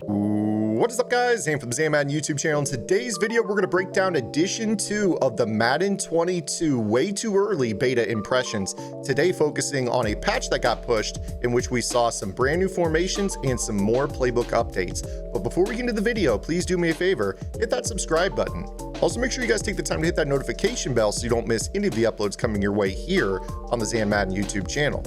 What is up, guys? Zan from the Madden YouTube channel. In today's video, we're going to break down edition 2 of the Madden 22 way too early beta impressions. Today, focusing on a patch that got pushed in which we saw some brand new formations and some more playbook updates. But before we get into the video, please do me a favor, hit that subscribe button. Also, make sure you guys take the time to hit that notification bell so you don't miss any of the uploads coming your way here on the Zan Madden YouTube channel.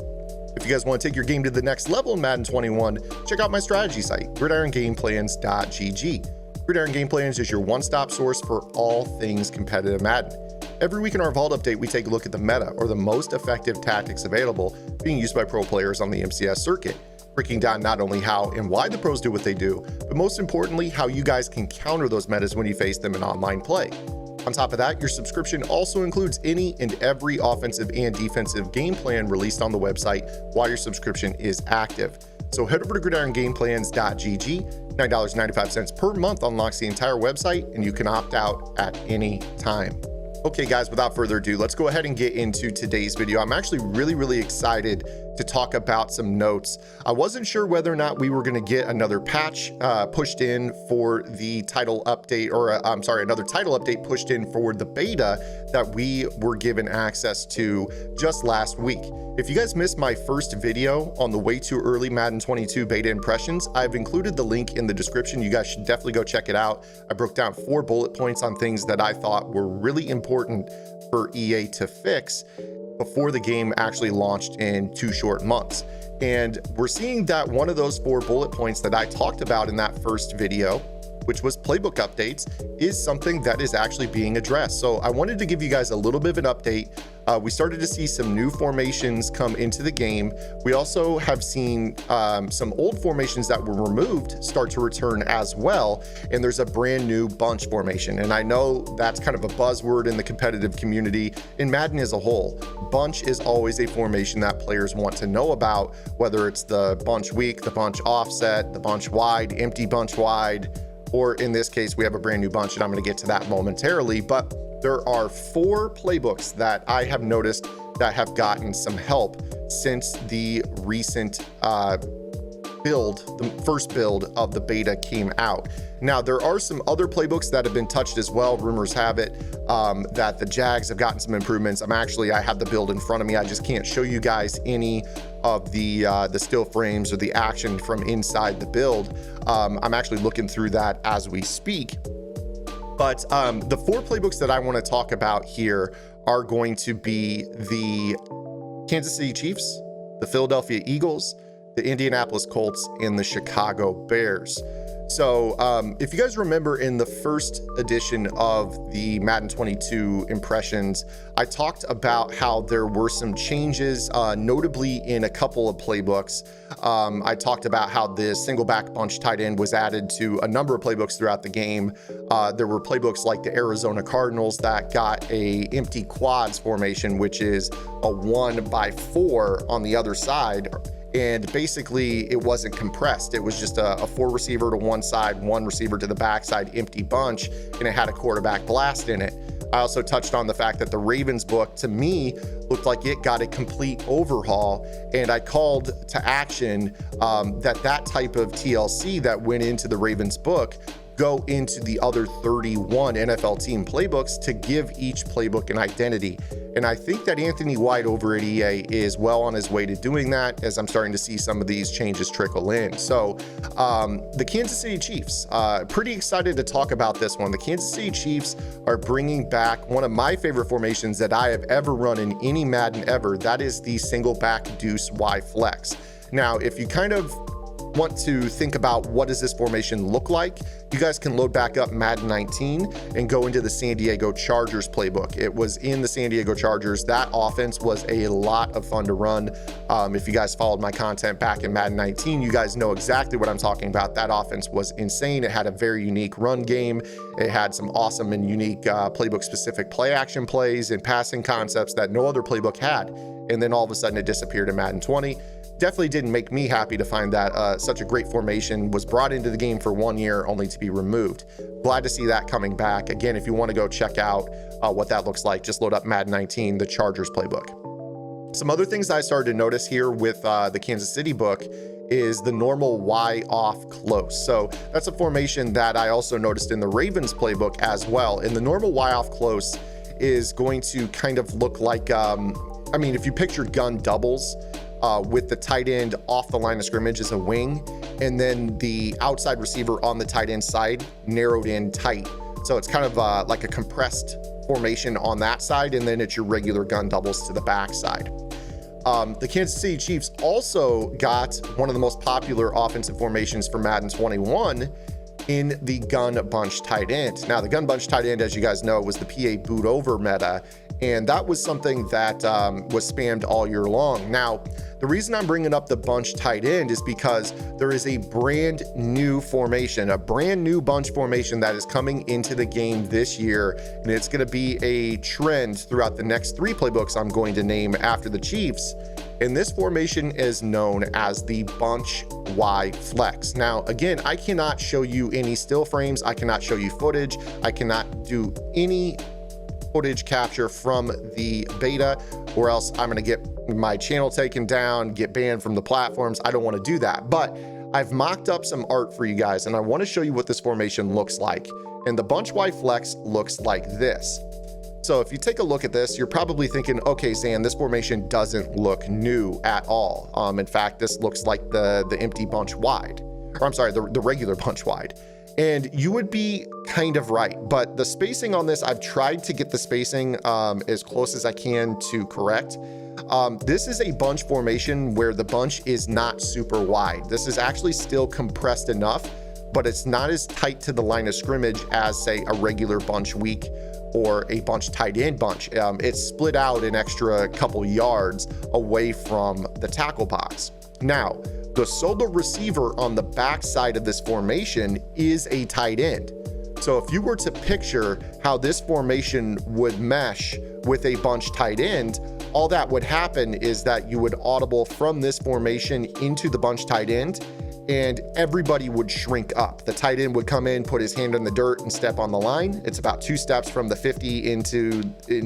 If you guys want to take your game to the next level in Madden 21, check out my strategy site, gridirongameplans.gg. Gridiron Game Plans is your one-stop source for all things competitive Madden. Every week in our Vault Update, we take a look at the meta, or the most effective tactics available being used by pro players on the MCS circuit, breaking down not only how and why the pros do what they do, but most importantly, how you guys can counter those metas when you face them in online play. On top of that, your subscription also includes any and every offensive and defensive game plan released on the website while your subscription is active. So head over to gridirongameplans.gg. $9.95 per month unlocks the entire website, and you can opt out at any time. Okay, guys, without further ado, let's go ahead and get into today's video. I'm actually really excited to talk about some notes. I wasn't sure whether or not we were going to get another patch pushed in for the title update, or another title update pushed in for the beta that we were given access to just last week. If you guys missed my first video on the way too early Madden 22 beta impressions, I've included the link in the description. You guys should definitely go check it out. I broke down 4 bullet points on things that I thought were really important for EA to fix before the game actually launched in 2 short months. And we're seeing that one of those 4 bullet points that I talked about in that first video, which was playbook updates, is something that is actually being addressed. So I wanted to give you guys a little bit of an update. We started to see some new formations come into the game. We also have seen some old formations that were removed start to return as well. And there's a brand new bunch formation. And I know that's kind of a buzzword in the competitive community, in Madden as a whole. Bunch is always a formation that players want to know about, whether it's the bunch weak, the bunch offset, the bunch wide, empty bunch wide, or in this case, we have a brand new bunch, and I'm going to get to that momentarily. But there are 4 playbooks that I have noticed that have gotten some help since the recent the first build of the beta came out. Now, there are some other playbooks that have been touched as well. Rumors have it that the Jags have gotten some improvements. I have the build in front of me. I just can't show you guys any of the still frames or the action from inside the build. I'm actually looking through that as we speak. But the 4 playbooks that I want to talk about here are going to be the Kansas City Chiefs, the Philadelphia Eagles, the Indianapolis Colts, and the Chicago Bears. So if you guys remember, in the first edition of the Madden 22 impressions, I talked about how there were some changes, notably in a couple of playbooks. I talked about how the single back bunch tight end was added to a number of playbooks throughout the game. There were playbooks like the Arizona Cardinals that got a empty quads formation, which is a 1x4 on the other side. And basically, it wasn't compressed. It was just a 4 receiver to one side, 1 receiver to the backside, empty bunch, and it had a quarterback blast in it. I also touched on the fact that the Ravens book, to me, looked like it got a complete overhaul, and I called to action that type of TLC that went into the Ravens book go into the other 31 NFL team playbooks to give each playbook an identity. And I think that Anthony White over at EA is well on his way to doing that, as I'm starting to see some of these changes trickle in. So the Kansas City Chiefs, pretty excited to talk about this one. The Kansas City Chiefs are bringing back one of my favorite formations that I have ever run in any Madden ever. That is the single back deuce Y flex. Now, if you kind of want to think about what does this formation look like, you guys can load back up Madden 19 and go into the San Diego Chargers playbook. It was in the San Diego Chargers. That offense was a lot of fun to run. If you guys followed my content back in Madden 19, you guys know exactly what I'm talking about. That offense was insane. It had a very unique run game. It had some awesome and unique playbook specific play action plays and passing concepts that no other playbook had. And then all of a sudden it disappeared in Madden 20. Definitely didn't make me happy to find that such a great formation was brought into the game for 1 year only to be removed. Glad to see that coming back. Again, if you want to go check out what that looks like, just load up Madden 19, the Chargers playbook. Some other things I started to notice here with the Kansas City book is the normal Y off close. So that's a formation that I also noticed in the Ravens playbook as well. And the normal Y off close is going to kind of look like, I mean, if you picture gun doubles with the tight end off the line of scrimmage as a wing, and then the outside receiver on the tight end side narrowed in tight. So it's kind of like a compressed formation on that side, and then it's your regular gun doubles to the backside. The Kansas City Chiefs also got one of the most popular offensive formations for Madden 21 in the gun bunch tight end. Now, the gun bunch tight end, as you guys know, was the PA boot over meta, and that was something that was spammed all year long. Now, the reason I'm bringing up the bunch tight end is because there is a brand new formation, a brand new bunch formation that is coming into the game this year, and it's going to be a trend throughout the next 3 playbooks I'm going to name after the Chiefs. And this formation is known as the bunch Y flex. Now, again, I cannot show you any still frames. I cannot show you footage. I cannot do any footage capture from the beta, or else I'm going to get my channel taken down, get banned from the platforms. I don't want to do that, but I've mocked up some art for you guys, and I want to show you what this formation looks like. And the bunch Y flex looks like this. So if you take a look at this, you're probably thinking, okay, Zan, this formation doesn't look new at all. In fact, this looks like the empty bunch wide, or I'm sorry, the regular bunch wide. And you would be kind of right, but the spacing on this, I've tried to get the spacing as close as I can to correct. This is a bunch formation where the bunch is not super wide. This is actually still compressed enough, but it's not as tight to the line of scrimmage as, say, a regular bunch weak or a bunch tight end bunch. It's split out an extra couple yards away from the tackle box. Now, the solo receiver on the backside of this formation is a tight end. So if you were to picture how this formation would mesh with a bunch tight end, all that would happen is that you would audible from this formation into the bunch tight end, and everybody would shrink up. The tight end would come in, put his hand in the dirt, and step on the line. It's about 2 steps from the 50 in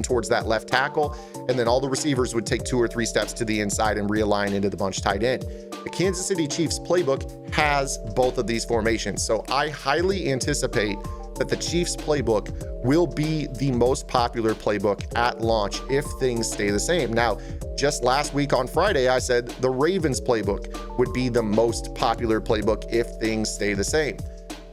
towards that left tackle, and then all the receivers would take 2 or 3 steps to the inside and realign into the bunch tight end. The Kansas City Chiefs playbook has both of these formations, so I highly anticipate that the Chiefs playbook will be the most popular playbook at launch if things stay the same. Now, just last week on Friday, I said the Ravens playbook would be the most popular playbook if things stay the same.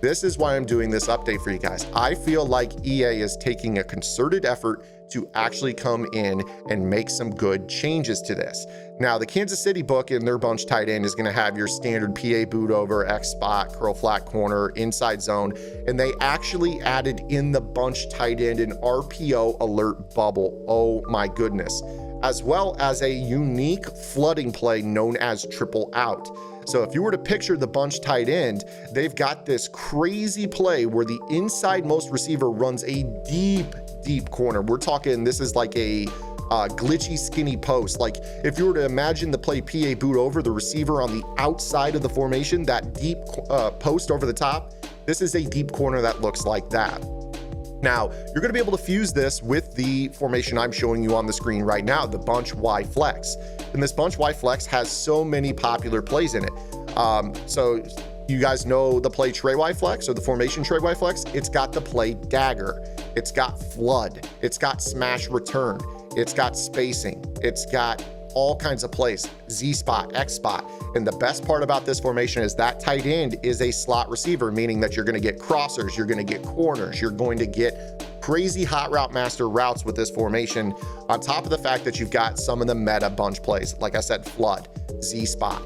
This is why I'm doing this update for you guys. I feel like EA is taking a concerted effort to actually come in and make some good changes to this. Now, the Kansas City book in their bunch tight end is going to have your standard PA boot over, X spot, curl flat corner, inside zone, and they actually added in the bunch tight end an RPO alert bubble. Oh my goodness. As well as a unique flooding play known as triple out. So if you were to picture the bunch tight end, they've got this crazy play where the inside most receiver runs a deep corner. We're talking, this is like a glitchy skinny post. Like if you were to imagine the play PA boot over, the receiver on the outside of the formation, that deep post over the top, this is a deep corner that looks like that. Now, you're going to be able to fuse this with the formation I'm showing you on the screen right now, the bunch Y flex. And this bunch Y flex has so many popular plays in it. So you guys know the play Trey Y flex, or the formation Trey Y flex. It's got the play dagger. It's got flood. It's got smash return. It's got spacing. It's got all kinds of plays, Z spot, X spot. And the best part about this formation is that tight end is a slot receiver, meaning that you're going to get crossers, you're going to get corners, you're going to get crazy hot route master routes with this formation, on top of the fact that you've got some of the meta bunch plays. Like I said, flood, Z spot,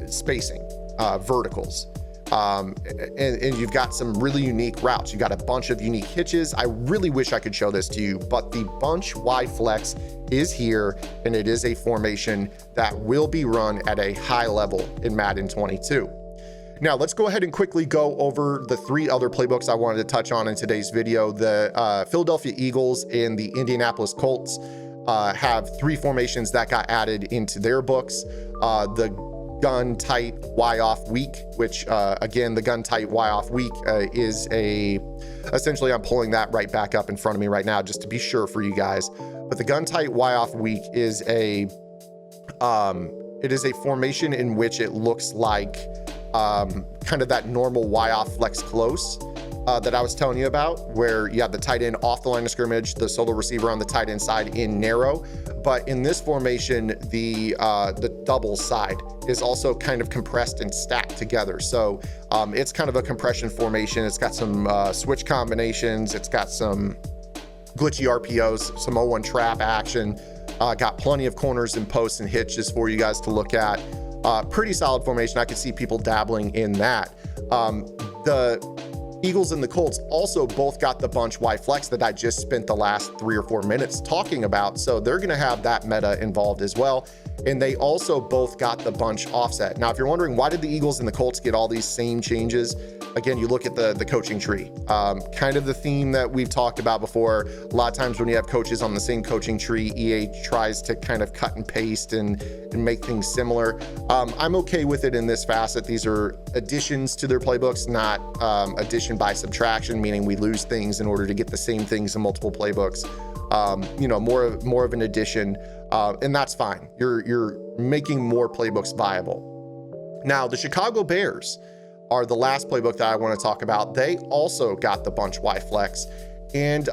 spacing, verticals. And you've got some really unique routes. You got a bunch of unique hitches. I really wish I could show this to you, but the bunch Y flex is here, and it is a formation that will be run at a high level in Madden 22. Now, let's go ahead and quickly go over the 3 other playbooks I wanted to touch on in today's video. The Philadelphia Eagles and the Indianapolis Colts have 3 formations that got added into their books. The gun tight Y off weak, which again, the gun tight Y off weak is essentially, I'm pulling that right back up in front of me right now just to be sure for you guys. But the gun tight Y off weak is a formation in which it looks like kind of that normal Y off flex close that I was telling you about, where you have the tight end off the line of scrimmage, the solo receiver on the tight end side in narrow. But in this formation, the double side is also kind of compressed and stacked together. So it's kind of a compression formation. It's got some switch combinations. It's got some glitchy RPOs, some 0-1 trap action. Got plenty of corners and posts and hitches for you guys to look at. Pretty solid formation. I could see people dabbling in that. The Eagles and the Colts also both got the bunch Y flex that I just spent the last 3 or 4 minutes talking about. So they're going to have that meta involved as well. And they also both got the bunch offset. Now, if you're wondering, why did the Eagles and the Colts get all these same changes? Again, you look at the coaching tree, kind of the theme that we've talked about before. A lot of times when you have coaches on the same coaching tree, EA tries to kind of cut and paste and make things similar. I'm okay with it in this facet. These are additions to their playbooks, not addition by subtraction, meaning we lose things in order to get the same things in multiple playbooks. More of an addition, and that's fine. You're making more playbooks viable. Now, the Chicago Bears are the last playbook that I want to talk about. They also got the bunch Y flex, and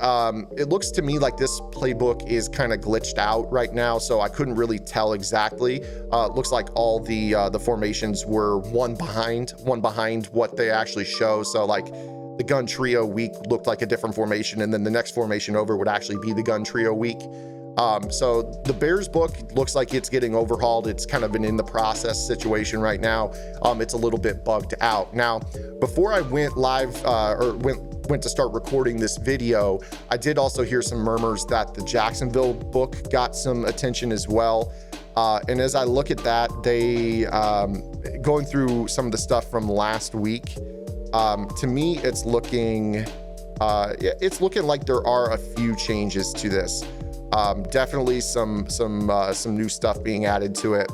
it looks to me like this playbook is kind of glitched out right now, so I couldn't really tell exactly. It looks like all the formations were one behind what they actually show. So like the gun trio week looked like a different formation, and then the next formation over would actually be the gun trio week. So the Bears book looks like it's getting overhauled. It's kind of an in the process situation right now. It's a little bit bugged out. Now, before I went live went to start recording this video, I did also hear some murmurs that the Jacksonville book got some attention as well. And as I look at that, they going through some of the stuff from last week, to me, it's looking like there are a few changes to this. Definitely some new stuff being added to it.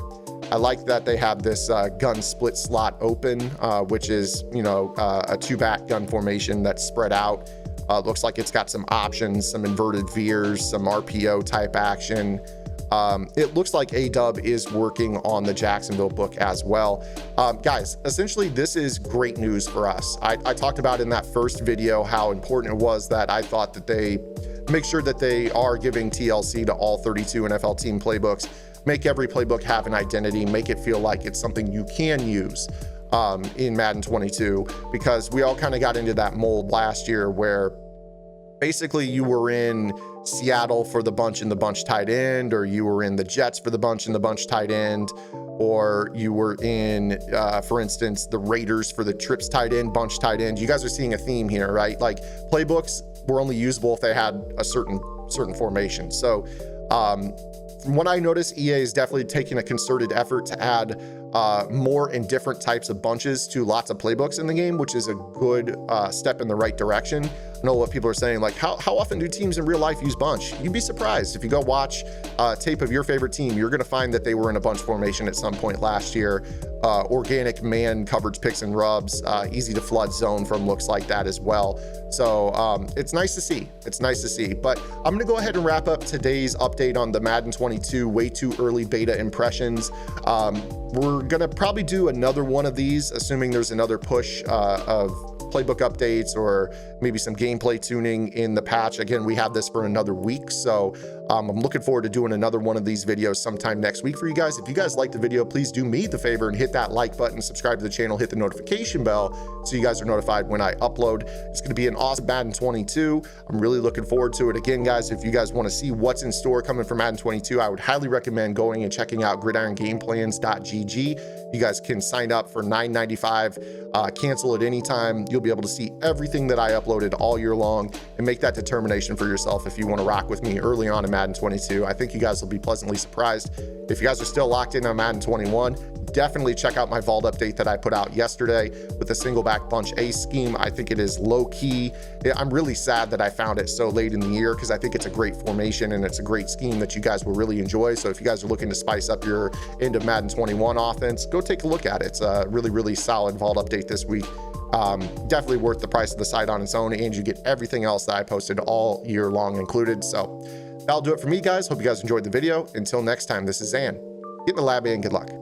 I like that they have this gun split slot open, which is, a 2-back gun formation that's spread out. Looks like it's got some options, some inverted veers, some RPO type action. It looks like A-Dub is working on the Jacksonville book as well. Guys, essentially this is great news for us. I talked about in that first video how important it was that I thought that they make sure that they are giving TLC to all 32 NFL team playbooks, make every playbook have an identity, make it feel like it's something you can use in Madden 22, because we all kind of got into that mold last year where basically you were in Seattle for the bunch and the bunch tight end, or you were in the Jets for the bunch and the bunch tight end, or you were in, for instance, the Raiders for the trips tight end, bunch tight end. You guys are seeing a theme here, right? Like playbooks were only usable if they had a certain formation. So from what I noticed, EA is definitely taking a concerted effort to add more and different types of bunches to lots of playbooks in the game, which is a good step in the right direction. I know what people are saying, like, how often do teams in real life use bunch? You'd be surprised. If you go watch tape of your favorite team, you're going to find that they were in a bunch formation at some point last year. Organic man coverage picks and rubs, easy to flood zone from looks like that as well. So it's nice to see. It's nice to see. But I'm going to go ahead and wrap up today's update on the Madden 22 way too early beta impressions. We're going to probably do another one of these, assuming there's another push of playbook updates or maybe some gameplay tuning in the patch. Again, we have this for another week, so I'm looking forward to doing another one of these videos sometime next week for you guys. If you guys like the video, please do me the favor and hit that like button, subscribe to the channel, hit the notification bell so you guys are notified when I upload. It's going to be an awesome Madden 22. I'm really looking forward to it. Again, guys, if you guys want to see what's in store coming for Madden 22, I would highly recommend going and checking out gridirongameplans.gg. You guys can sign up for $9.95, cancel at any time. You'll be able to see everything that I uploaded all year long and make that determination for yourself if you want to rock with me early on in Madden 22. I think you guys will be pleasantly surprised. If you guys are still locked in on Madden 21, definitely check out my vault update that I put out yesterday with the single back bunch ace scheme. I think it is low key. I'm really sad that I found it so late in the year because I think it's a great formation and it's a great scheme that you guys will really enjoy. So if you guys are looking to spice up your end of Madden 21 offense, go take a look at it. It's a really, really solid vault update this week. Definitely worth the price of the site on its own, and you get everything else that I posted all year long included. So That'll do it for me, guys. Hope you guys enjoyed the video. Until next time, this is Zan. Get in the lab and good luck.